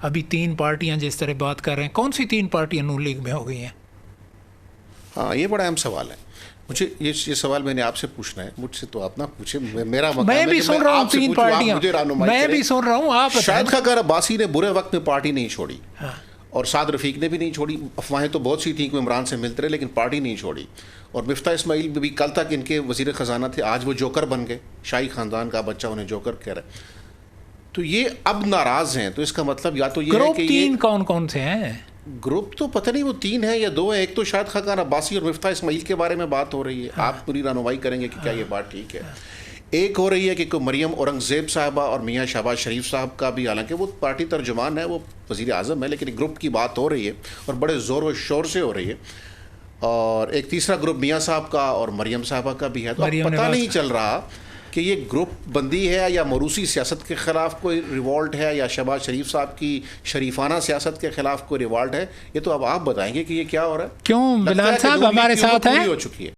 ابھی 3 پارٹیاں جس طرح بات کر رہے ہیں، کون سی 3 پارٹیاں نون لیگ میں ہو گئی ہیں؟ ہاں یہ بڑا اہم سوال ہے. مجھے یہ سوال میں نے آپ سے پوچھنا ہے، مجھ سے تو آپ نہ پوچھے. میرا مقام میں ہے بھی کہ سن رہا ہوں 3 پارٹیاں، میں بھی سن رہا ہوں. آپ شاہد خاقان عباسی نے برے وقت میں پارٹی نہیں چھوڑی، اور سعد رفیق نے بھی نہیں چھوڑی. افواہیں تو بہت سی تھیں کہ عمران سے ملتے رہے لیکن پارٹی نہیں چھوڑی. اور مفتاح اسماعیل بھی کل تک ان کے وزیر خزانہ تھے، آج وہ جوکر بن گئے، شاہی خاندان کا بچہ انہیں جوکر کہہ رہا ہے. تو یہ اب ناراض ہیں، تو اس کا مطلب یا تو یہ ہے کہ گروپ 3 کون کون سے ہیں؟ گروپ تو پتہ نہیں وہ 3 ہیں یا 2 ہیں. ایک تو شاہد خاقان عباسی اور مفتاح اسماعیل کے بارے میں بات ہو رہی ہے، آپ پوری رہنمائی کریں گے کہ کیا یہ بات ٹھیک ہے. ایک ہو رہی ہے کہ مریم اورنگزیب صاحبہ اور میاں شہباز شریف صاحب کا بھی، حالانکہ وہ پارٹی ترجمان ہے، وہ وزیر اعظم ہے، لیکن گروپ کی بات ہو رہی ہے اور بڑے زور و شور سے ہو رہی ہے. اور ایک تیسرا گروپ میاں صاحب کا اور مریم صاحبہ کا بھی ہے. تو اب پتہ نہیں چل رہا کہ یہ گروپ بندی ہے یا موروثی سیاست کے خلاف کوئی ریوالٹ ہے یا شہباز شریف صاحب کی شریفانہ سیاست کے خلاف کوئی ریوالٹ ہے. یہ تو اب آپ بتائیں گے کہ یہ کیا ہو رہا ہے. کیوں بلال صاحب ہمارے ساتھ ہیں؟ ہو چکی ہے.